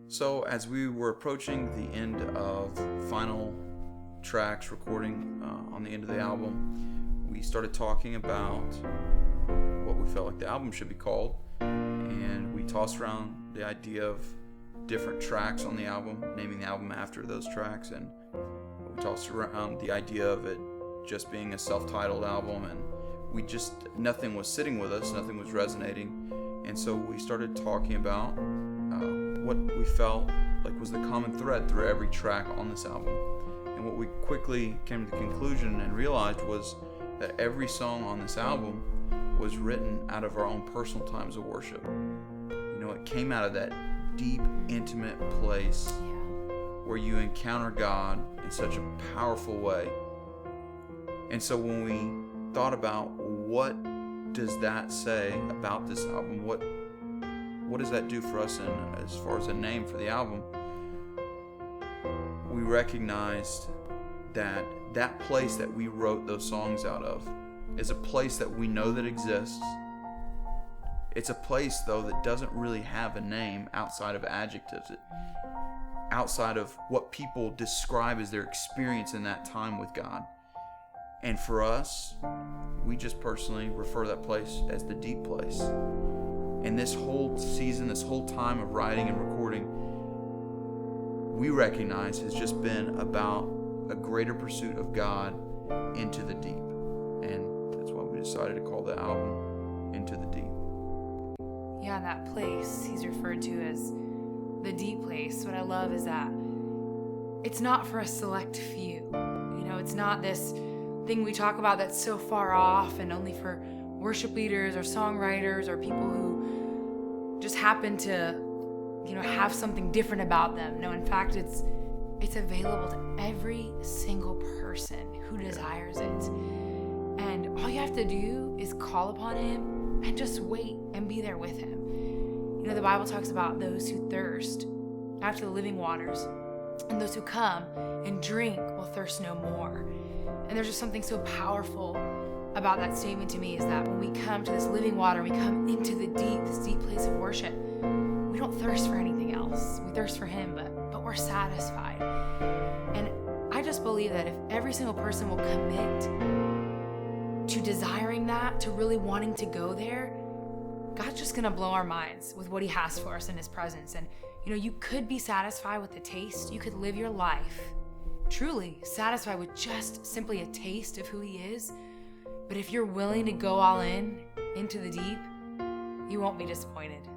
So as we were approaching the end of final tracks recording on the end of the album, we started talking about what we felt like the album should be called, and we tossed around the idea of different tracks on the album, naming the album after those tracks, and we tossed around the idea of it just being a self-titled album, and nothing was sitting with us, nothing was resonating, and so we started talking about what we felt like was the common thread through every track on this album. And what we quickly came to the conclusion and realized was that every song on this album was written out of our own personal times of worship. You know, it came out of that deep, intimate place where you encounter God in such a powerful way. And so when we thought about what does that say about this album, what does that do for us as far as a name for the album, we recognized that that place that we wrote those songs out of is a place that we know that exists. It's a place, though, that doesn't really have a name outside of adjectives, outside of what people describe as their experience in that time with God. And for us, we just personally refer to that place as the deep place. And this whole season, this whole time of writing and recording, we recognize has just been about a greater pursuit of God into the deep. And that's why we decided to call the album Into the Deep. Yeah, that place he's referred to as the deep place. What I love is that it's not for a select few. You know, it's not this thing we talk about that's so far off and only for worship leaders or songwriters or people who just happen to, you know, have something different about them. No, in fact, it's available to every single person who desires it. And all you have to do is call upon him and just wait and be there with him. You know, the Bible talks about those who thirst after the living waters, and those who come and drink will thirst no more. And there's just something so powerful about that statement to me, is that when we come to this living water, we come into the deep, this deep place of worship, we don't thirst for anything else. We thirst for him, but we're satisfied. And I just believe that if every single person will commit to desiring that, to really wanting to go there, God's just gonna blow our minds with what he has for us in his presence. And you know, you could be satisfied with the taste. You could live your life truly satisfied with just simply a taste of who he is. But if you're willing to go all in into the deep, you won't be disappointed.